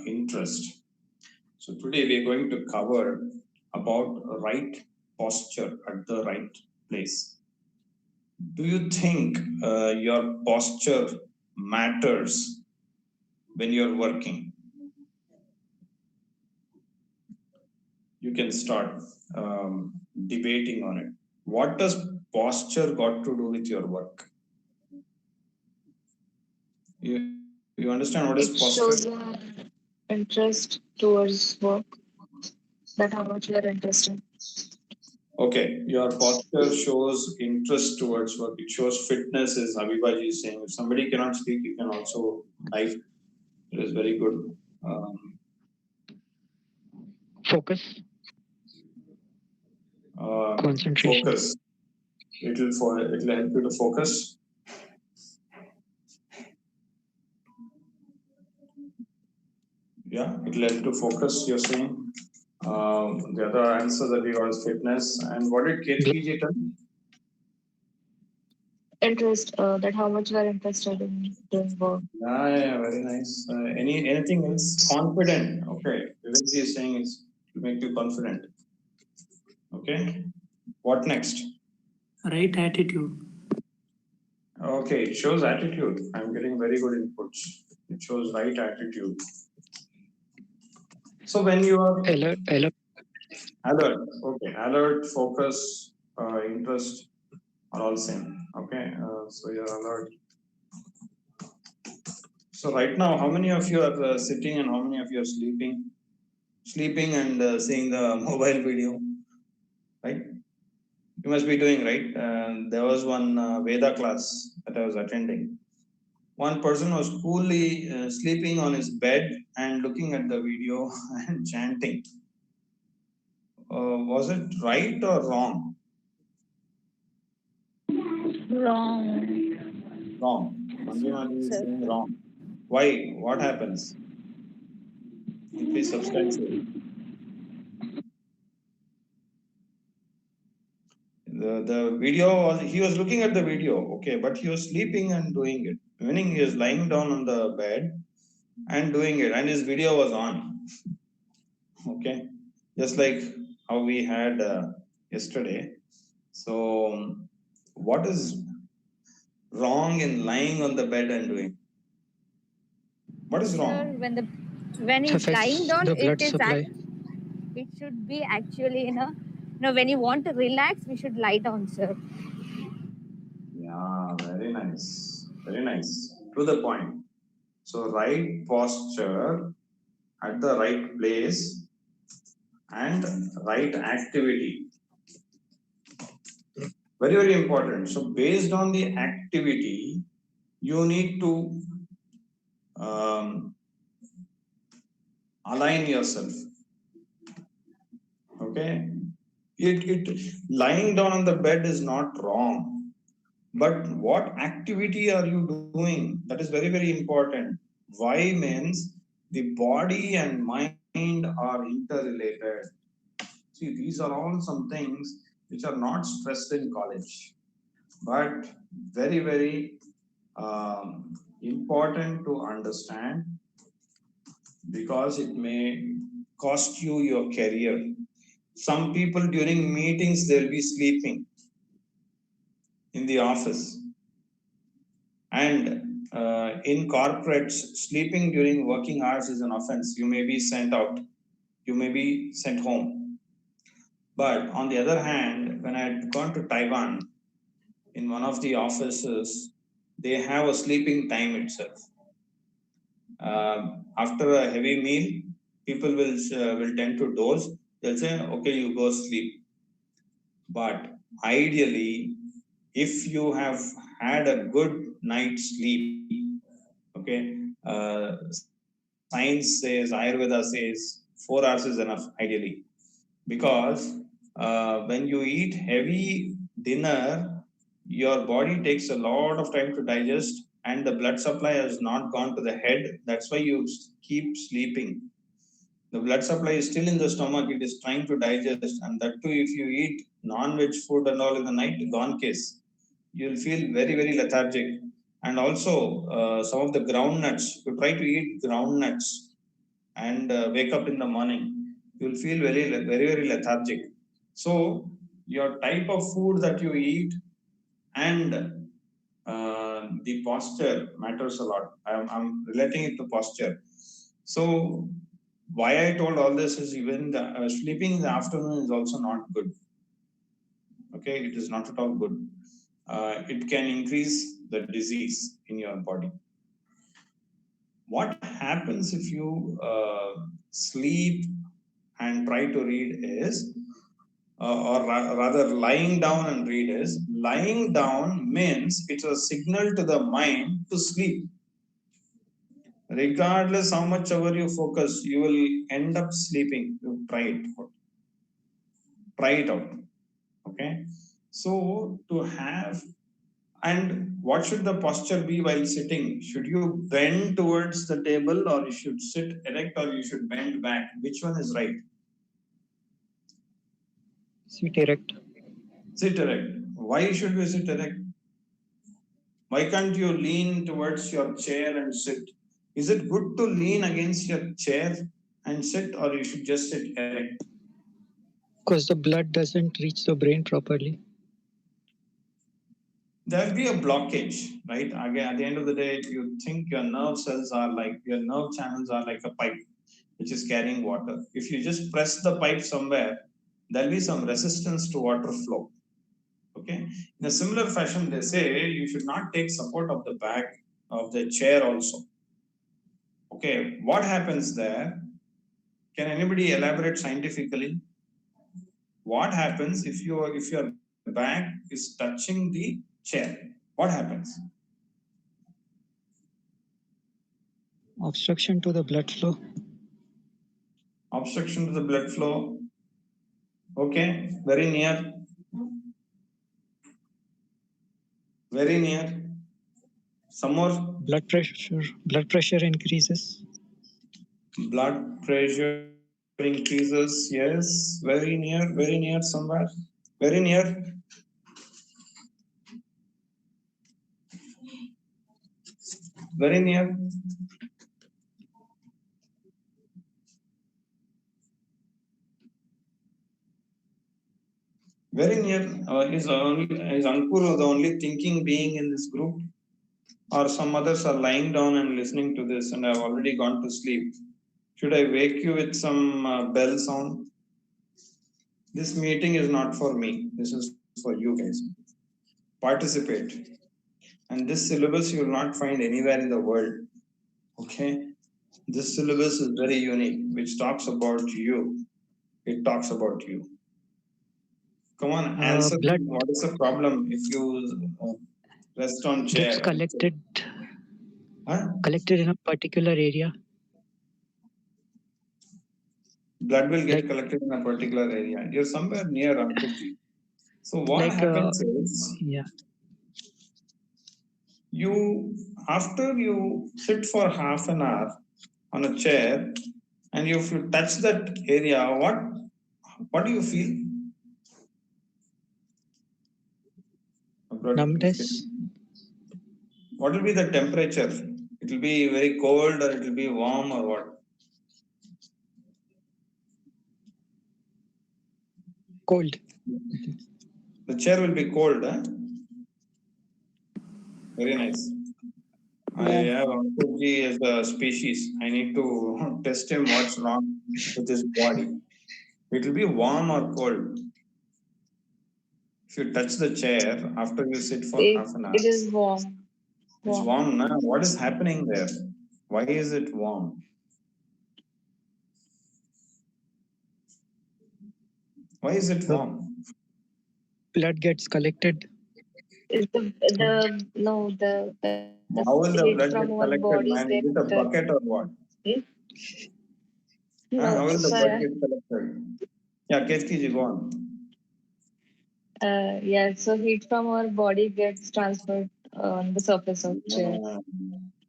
interest. So today we are going to cover about right posture at the right place. Do you think your posture matters when you're working? You can start debating on it. What does posture got to do with your work? You understand what is It posture? shows your interest towards work, that how much you are interested. Okay, your posture shows interest towards work. It shows fitness, as Abibaji is saying. If somebody cannot speak, you can also type. It is very good. Focus, concentration. Focus. It'll help you to focus. Yeah, it'll help to focus. You're saying. The other answer that we got is fitness. And what did KTJ tell? Interest, that how much you are interested in doing work. Yeah, very nice. Anything else? Confident. Okay, Vivekji is saying it's to make you confident. Okay, what next? Right attitude. Okay, it shows attitude. I'm getting very good inputs. It shows right attitude. So when you are Alert. okay, alert, focus, interest are all same. Okay, so you're alert. So right now, how many of you are sitting and how many of you are sleeping? Sleeping and seeing the mobile video, right? You must be doing, right? There was one Veda class that I was attending. One person was coolly sleeping on his bed and looking at the video and chanting. Was it right or wrong? Wrong. Wrong. Manjumati is saying wrong. Why? What happens? Please substantiate. The video was, he was looking at the video, okay, but he was sleeping and doing it. Meaning he was lying down on the bed and doing it, and his video was on. Okay, just like how we had yesterday. So, what is wrong in lying on the bed and doing? What is wrong? Sir, when he's lying down, the blood supply. It should be actually when you want to relax, we should lie down, sir. Yeah, very nice, very nice. To the point. So right posture at the right place and right activity. Very, very important. So based on the activity, you need to align yourself. Okay. Lying down on the bed is not wrong. But what activity are you doing? That is very, very important. Why means the body and mind are interrelated. See, these are all some things which are not stressed in college, but very, very important to understand because it may cost you your career. Some people during meetings, they'll be sleeping in the office. And in corporates, sleeping during working hours is an offense. You may be sent out, you may be sent home. But on the other hand, when I had gone to Taiwan, in one of the offices, they have a sleeping time itself. After a heavy meal, people will tend to doze. They'll say, okay, you go sleep. But ideally, if you have had a good night's sleep, okay, science says, Ayurveda says, 4 hours is enough, ideally. Because when you eat heavy dinner, your body takes a lot of time to digest and the blood supply has not gone to the head. That's why you keep sleeping. The blood supply is still in the stomach, it is trying to digest, and that too, if you eat non-veg food and all in the night, gone case. You'll feel very, very lethargic. And also, some of the ground nuts, you try to eat ground nuts. and wake up in the morning, you'll feel very lethargic. So your type of food that you eat and the posture matters a lot. I'm relating it to posture. So why I told all this is even the sleeping in the afternoon is also not good. Okay, it is not at all good. It can increase the disease in your body. What happens if you sleep and try to read is, rather lying down and read is, lying down means it's a signal to the mind to sleep. Regardless how much ever you focus, you will end up sleeping. You try it out. Okay, so to have, and what should the posture be while sitting? Should you bend towards the table, or you should sit erect, or you should bend back? Which one is right? Sit erect. Sit erect. Why should we sit erect? Why can't you lean towards your chair and sit? Is it good to lean against your chair and sit, or you should just sit erect? Because the blood doesn't reach the brain properly. There'll be a blockage, right? Again, at the end of the day, you think your nerve cells are like, your nerve channels are like a pipe which is carrying water. If you just press the pipe somewhere, there'll be some resistance to water flow. Okay. In a similar fashion, they say you should not take support of the back of the chair also. Okay. What happens there? Can anybody elaborate scientifically? What happens if your back is touching the chair? What happens? Obstruction to the blood flow. Obstruction to the blood flow. Okay, very near. Very near. Some more. Blood pressure increases. Blood pressure increases. Yes, very near somewhere. Very near. Very near. Very near. Is Ankur the only thinking being in this group? Or some others are lying down and listening to this and have already gone to sleep? Should I wake you with some bell sound? This meeting is not for me. This is for you guys. Participate. And this syllabus you will not find anywhere in the world. Okay? This syllabus is very unique, which talks about you. It talks about you. Come on, answer. What is the problem if you rest on chair? Gets collected in a particular area. Blood will get collected in a particular area. You're somewhere near Ankurji. So what happens is, after you sit for half an hour on a chair, and if you touch that area, what do you feel? Numbness. What will be the temperature? It will be very cold, or it will be warm, or what? Cold. The chair will be cold, huh? Very nice. I have Ankurji as a species. I need to test him what's wrong with his body. It will be warm or cold. If you touch the chair after you sit for half an hour. It is warm. It's warm, na? What is happening there? Why is it warm? Why is it warm? Blood gets collected. How will the blood get collected, man? Is it a bucket or what? No, how will the blood get collected? Yeah, Ketki, go on. So heat from our body gets transferred on the surface of chair.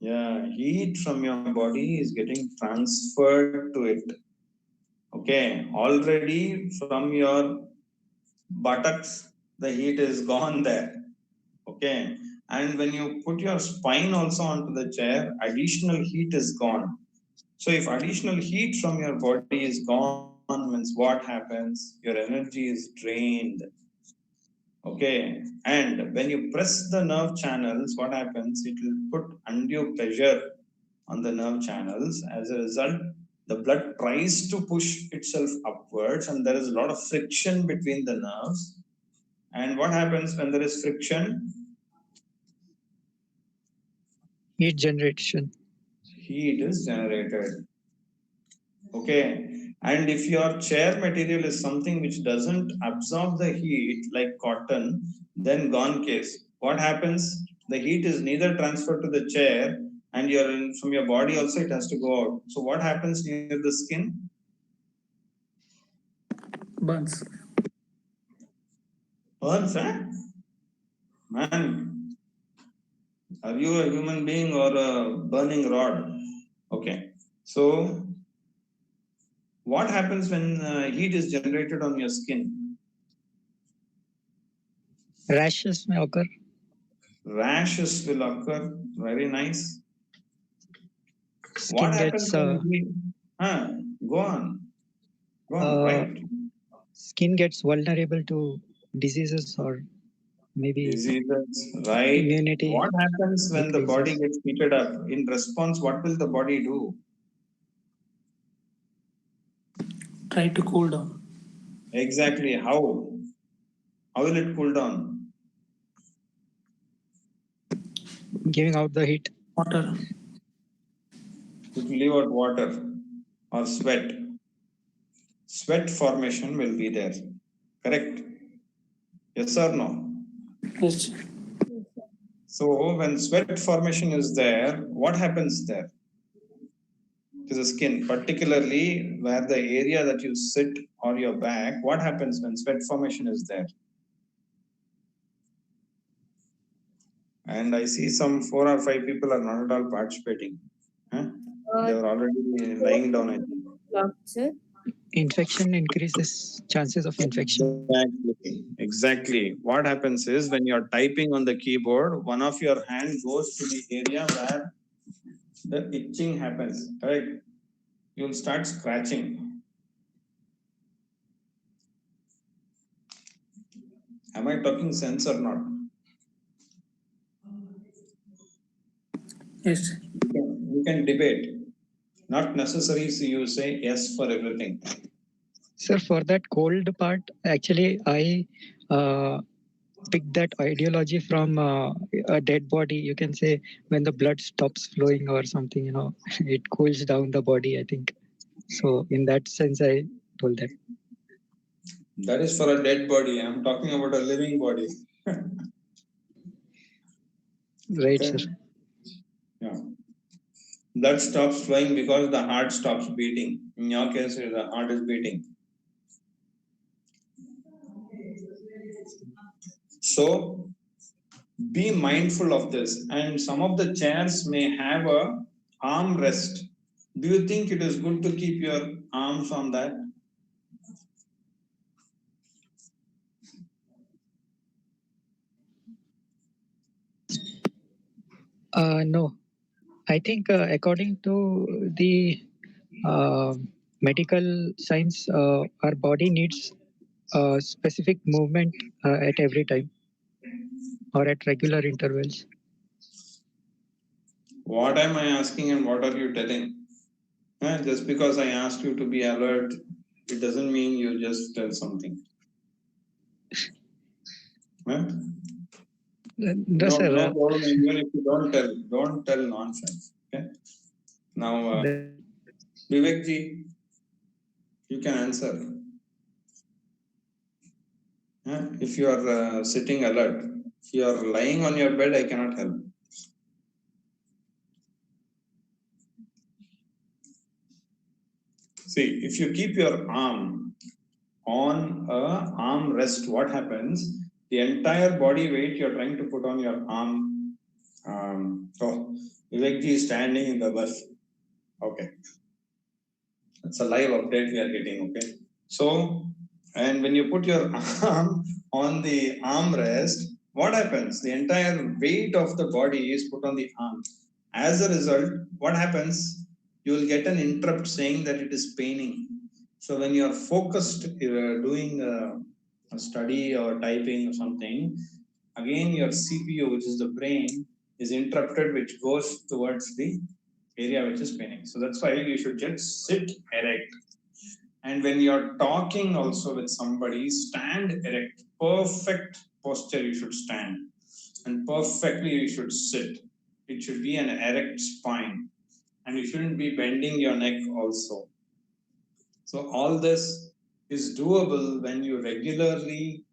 Yeah, heat from your body is getting transferred to it. Okay, already from your buttocks, the heat is gone there. Okay, and when you put your spine also onto the chair, additional heat is gone. So if additional heat from your body is gone, means what happens? Your energy is drained. Okay, and when you press the nerve channels, what happens? It will put undue pressure on the nerve channels. As a result, the blood tries to push itself upwards, and there is a lot of friction between the nerves. And what happens when there is friction? Heat generation. Heat is generated. Okay, and if your chair material is something which doesn't absorb the heat like cotton, then gone case. What happens? The heat is neither transferred to the chair, and from your body also it has to go out. So what happens near the skin? Burns. Burns, eh? Man, are you a human being or a burning rod? Okay, so what happens when heat is generated on your skin? Rashes may occur. Rashes will occur. Very nice. Skin What happens gets when heat? Go on. Go on, right. Skin gets vulnerable to diseases or maybe Diseases, right. immunity. What happens when the decreases. body gets heated up? In response, what will the body do? Try to cool down. Exactly. How? How will it cool down? Giving out the heat. Water. It will leave out water or sweat. Sweat formation will be there. Correct? Yes or no? Yes. So when sweat formation is there, what happens there? To the skin, particularly where the area that you sit or your back, what happens when sweat formation is there? And I see some 4 or 5 people are not at all participating. Huh? They are already lying down, I think. Sir. Infection increases chances of infection. Exactly. What happens is when you're typing on the keyboard, one of your hand goes to the area where the itching happens, right? You'll start scratching. Am I talking sense or not? Yes. You can debate. Not necessary so you say yes for everything. Sir, for that cold part, actually, I picked that ideology from a dead body. You can say when the blood stops flowing or something, it cools down the body, I think. So in that sense, I told that. That is for a dead body. I'm talking about a living body. Right, Okay. sir. Yeah. Blood stops flowing because the heart stops beating. In your case, the heart is beating. So be mindful of this. And some of the chairs may have a arm rest. Do you think it is good to keep your arms on that? No, I think according to the medical science, our body needs specific movement at every time or at regular intervals. What am I asking and what are you telling? Just because I asked you to be alert, it doesn't mean you just tell something. Huh? No, sir. No problem. Even if you don't tell nonsense. Okay. Now, Vivek ji, you can answer. If you are sitting alert, if you are lying on your bed, I cannot help. See, if you keep your arm on a arm rest, what happens? The entire body weight you're trying to put on your arm. Vivek ji is standing in the bus. Okay. It's a live update we are getting, okay? So, and when you put your arm on the armrest, what happens? The entire weight of the body is put on the arm. As a result, what happens? you will get an interrupt saying that it is paining. So when you are focused, doing a study or typing or something, again your CPU, which is the brain, is interrupted, which goes towards the area which is paining. So that's why you should just sit erect. And when you're talking also with somebody, stand erect. Perfect posture you should stand. And perfectly you should sit. It should be an erect spine. And you shouldn't be bending your neck also. So all this is doable when you regularly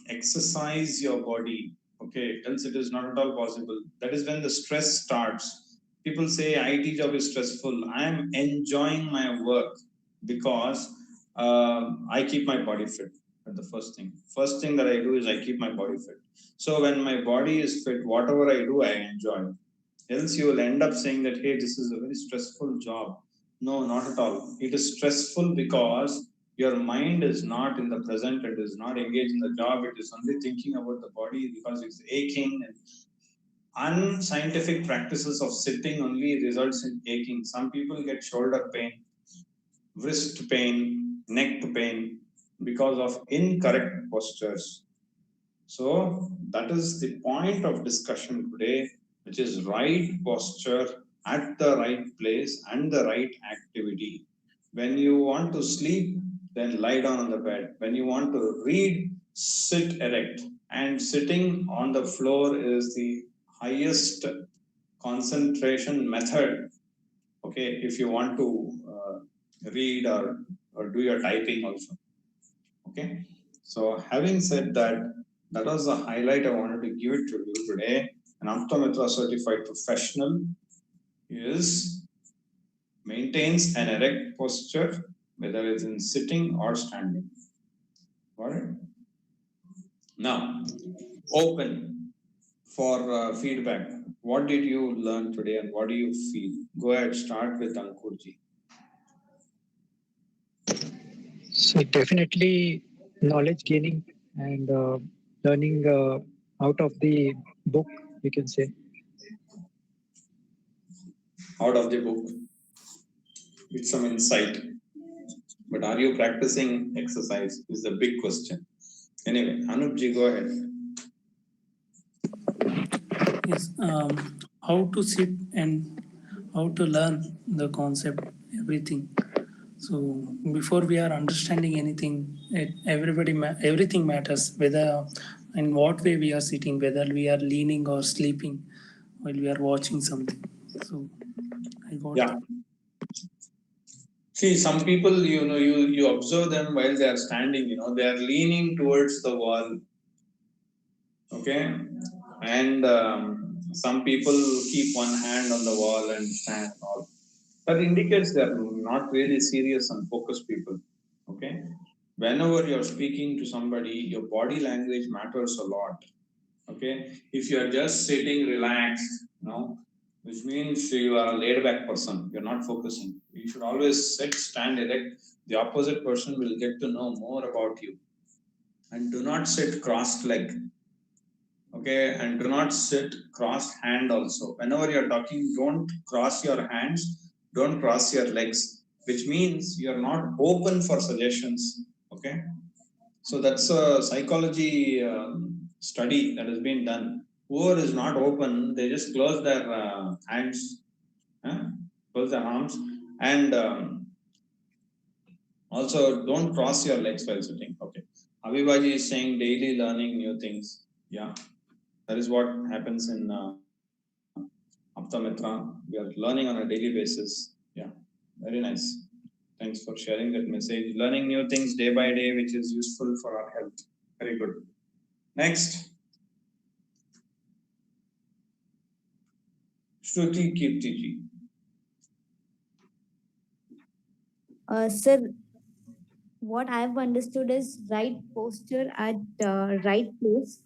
exercise your body. Okay, else it is not at all possible. That is when the stress starts. People say IT job is stressful. I am enjoying my work because I keep my body fit. That's the first thing. First thing that I do is I keep my body fit. So when my body is fit, whatever I do, I enjoy. Else you will end up saying that, hey, this is a very stressful job. No, not at all. It is stressful because your mind is not in the present, it is not engaged in the job, it is only thinking about the body because it's aching. And unscientific practices of sitting only results in aching. Some people get shoulder pain, wrist pain, neck pain because of incorrect postures. So that is the point of discussion today, which is right posture at the right place and the right activity. When you want to sleep, then lie down on the bed. When you want to read, sit erect. And sitting on the floor is the highest concentration method. Okay, if you want to read or do your typing also. Okay, so having said that, that was the highlight I wanted to give it to you today. An Aptamitra certified professional is maintains an erect posture, whether it's in sitting or standing. Got it? Now, open for feedback. What did you learn today and what do you feel? Go ahead, start with Ankurji. So definitely knowledge gaining and learning out of the book, you can say. Out of the book, with some insight. But are you practicing exercise is the big question. Anyway, Anupji, go ahead. Yes, how to sit and how to learn the concept, everything. So before we are understanding anything, everything matters. Whether in what way we are sitting, whether we are leaning or sleeping while we are watching something. So I got. Yeah. See, some people, you observe them while they are standing, they are leaning towards the wall. Okay. And some people keep one hand on the wall and stand all. That indicates they are not really serious and focused people. Okay. Whenever you're speaking to somebody, your body language matters a lot. Okay. If you are just sitting relaxed, which means you are a laid back person, you're not focusing. You should always sit, stand erect. The opposite person will get to know more about you. And do not sit crossed leg. Okay, and do not sit crossed hand also. Whenever you're talking, don't cross your hands, don't cross your legs, which means you're not open for suggestions. Okay, so that's a psychology study that has been done. Whoever is not open, they just close their hands, close their arms, and also don't cross your legs while sitting. Okay, Avibaji is saying daily learning new things. Yeah, that is what happens in Aptamitra. We are learning on a daily basis. Yeah, very nice. Thanks for sharing that message. Learning new things day by day, which is useful for our health. Very good. Next. Shruti Kirtiji. Sir, what I've understood is right posture at right place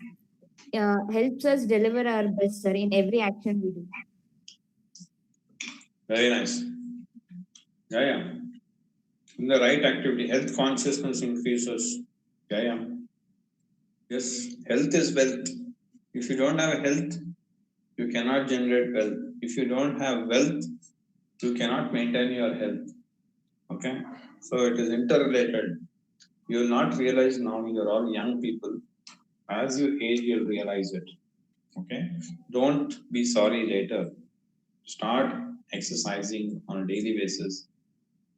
helps us deliver our best, sir, in every action we do. Very nice. Yeah. In the right activity, health consciousness increases. Yeah. Yes, health is wealth. If you don't have health, you cannot generate wealth. If you don't have wealth, you cannot maintain your health. Okay, so it is interrelated. You will not realize now, you're all young people. As you age, you'll realize it. Okay, don't be sorry later. Start exercising on a daily basis.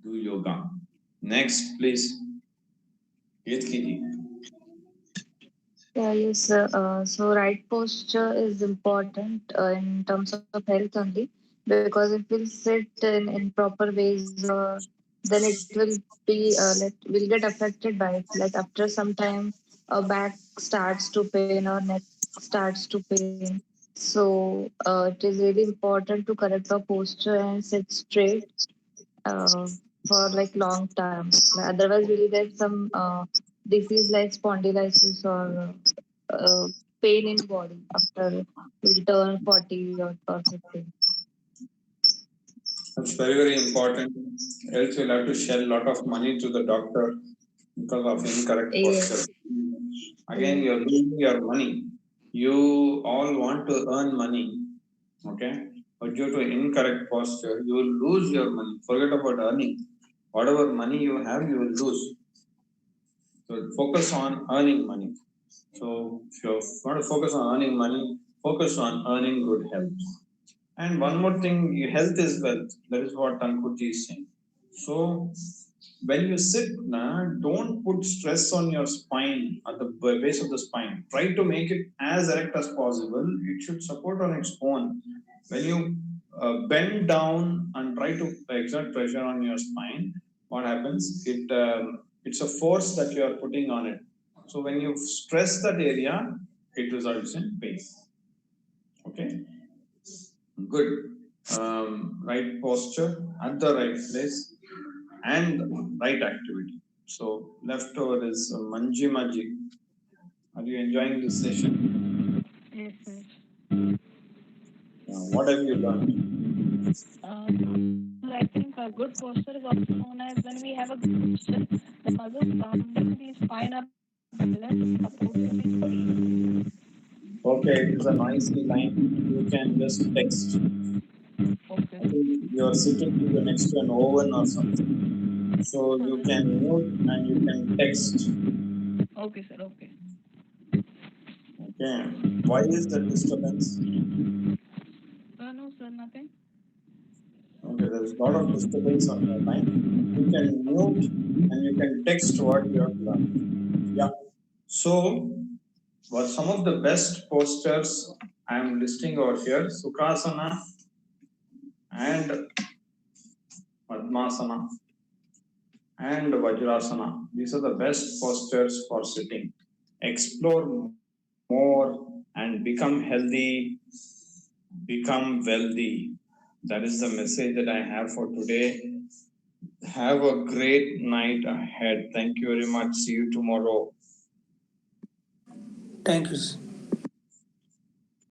Do yoga. Next, please. Ketkiji. Yeah, yes, sir. So right posture is important in terms of health only, because if we'll sit in proper ways, then it will be will get affected by it. Like after some time, our back starts to pain or neck starts to pain. So it is really important to correct our posture and sit straight uh, for like long term. Like, otherwise, we'll get some disease like spondylitis or pain in body after we turn 40 or 50. That's very, very important. Else you'll have to shell a lot of money to the doctor because of incorrect posture. Yes. Again, you're losing your money. You all want to earn money, okay? But due to incorrect posture, you will lose your money. Forget about earning. Whatever money you have, you will lose. So focus on earning money. So if you want to focus on earning money, focus on earning good health. And one more thing, health is wealth. That is what Tankuji is saying. So when you sit, don't put stress on your spine at the base of the spine. Try to make it as erect as possible. It should support on its own. When you bend down and try to exert pressure on your spine, what happens? It's a force that you are putting on it. So when you stress that area, it results in pain. Okay. Good. Right posture at the right place and right activity. So left over is Manjimaji. Are you enjoying this session? Yes, yes. What have you learned? I think a good posture is also known as when we have a good posture, the muscles surrounding the spine are balanced and supporting the body. Okay, it is a noisy line. You can just text. Okay. I think you are sitting next to an oven or something. So you can mute and you can text. Okay, sir. Okay. Okay. Why is the disturbance? No, sir, nothing. Okay, there's a lot of disturbance on your line. You can mute and you can text what you have learned. Yeah. So, what some of the best postures I am listing over here: Sukhasana and Padmasana and Vajrasana. These are the best postures for sitting. Explore more and become healthy, become wealthy. That is the message that I have for today. Have a great night ahead. Thank you very much. See you tomorrow. Thank you.